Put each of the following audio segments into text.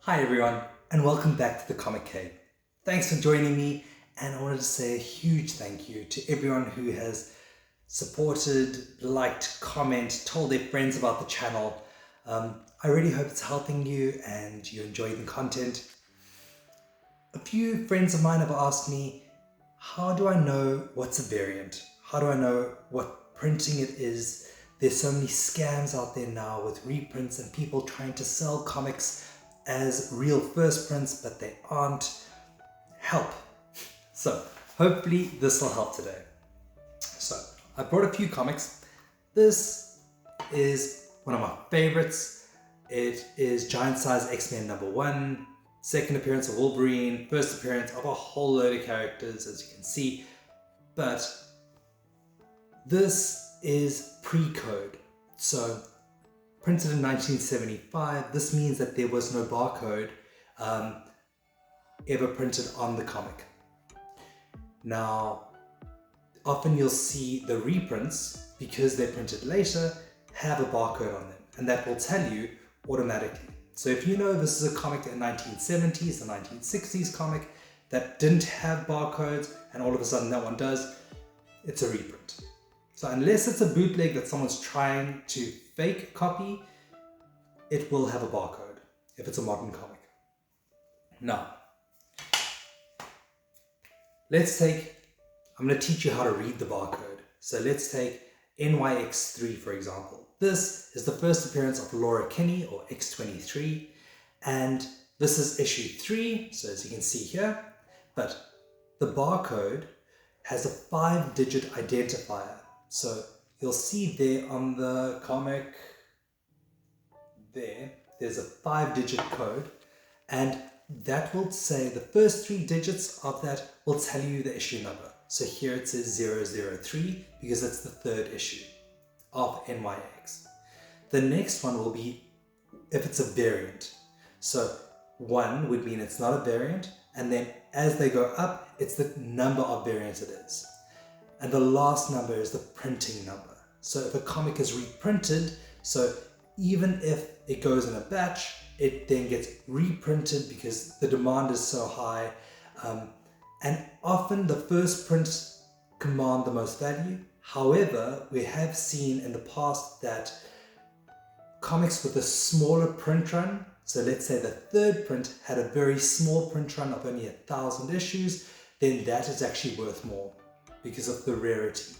Hi everyone, and welcome back to the Comic Cave. Thanks for joining me, and I wanted to say a huge thank you to everyone who has supported, liked, comment, told their friends about the channel. I really hope it's helping you and you're enjoying the content. A few friends of mine have asked me, how do I know what's a variant? How do I know what printing it is? There's so many scams out there now with reprints and people trying to sell comics as real first prints, but they aren't. Help. So hopefully this will help today. So I brought a few comics. This is one of my favorites. It is Giant Size X-Men #1, second appearance of Wolverine, first appearance of a whole load of characters, as you can see. But this is pre-code. So printed in 1975, this means that there was no barcode ever printed on the comic. Now, often you'll see the reprints, because they're printed later, have a barcode on them, and that will tell you automatically. So if you know this is a comic in 1970s, the 1960s comic that didn't have barcodes, and all of a sudden that one does, it's a reprint. So unless it's a bootleg that someone's trying to fake copy, it will have a barcode if it's a modern comic. Now, I'm going to teach you how to read the barcode. So let's take NYX3 for example. This is the first appearance of Laura Kinney, or X-23, and this is issue 3, so as you can see here, but the barcode has a 5-digit identifier. So you'll see there on the comic, there's a 5-digit code, and that will say the first 3 digits of that will tell you the issue number. So here it says 003 because it's the 3rd issue of NYX. The next one will be if it's a variant. So 1 would mean it's not a variant, and then as they go up, it's the number of variants it is. And the last number is the printing number. So if a comic is reprinted, so even if it goes in a batch, it then gets reprinted because the demand is so high. And often the first prints command the most value. However, we have seen in the past that comics with a smaller print run, so let's say the 3rd print had a very small print run of only 1,000 issues, then that is actually worth more because of the rarity.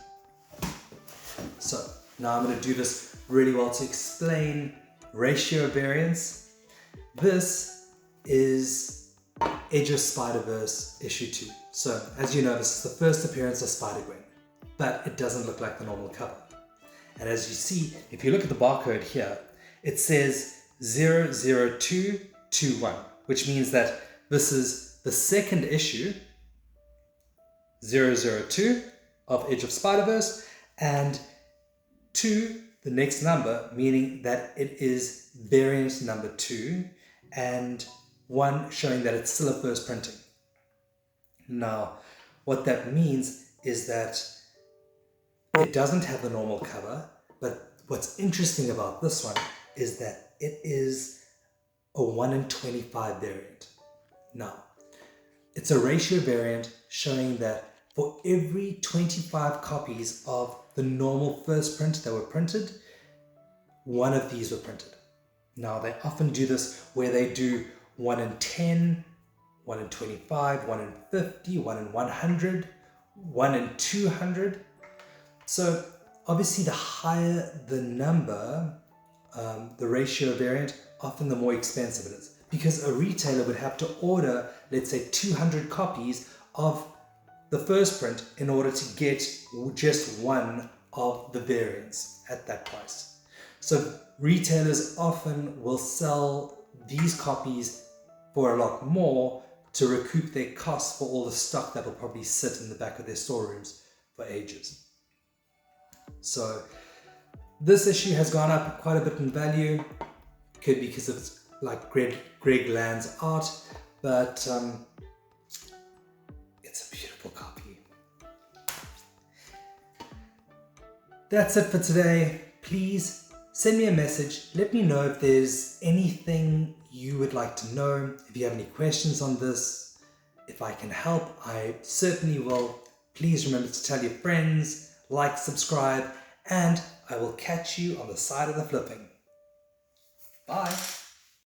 So now I'm going to do this really well to explain ratio variance. This is Edge of Spider-Verse issue 2. So as you know, this is the first appearance of Spider-Gwen, but it doesn't look like the normal cover. And as you see, if you look at the barcode here, it says 00221, which means that this is the 2nd issue, 002 of Edge of Spider-Verse, and 2, the next number, meaning that it is variant number 2, and 1 showing that it's still a first printing. Now, what that means is that it doesn't have the normal cover, but what's interesting about this one is that it is a 1 in 25 variant. Now, it's a ratio variant showing that for every 25 copies of the normal first print that were printed, 1 of these were printed. Now, they often do this where they do 1 in 10, 1 in 25, 1 in 50, 1 in 100, 1 in 200. So obviously the higher the number, the ratio variant, often the more expensive it is, because a retailer would have to order, let's say 200 copies of the first print in order to get just 1 of the variants at that price. So retailers often will sell these copies for a lot more to recoup their costs for all the stock that will probably sit in the back of their storerooms for ages. So this issue has gone up quite a bit in value. Could be because of like Greg Land's art, but it's a beautiful copy. That's it for today. Please Send me a message. Let me know if there's anything you would like to know. If you have any questions on this, if I can help, I certainly will. Please remember to tell your friends, like, subscribe, and I will catch you on the side of the flipping. Bye.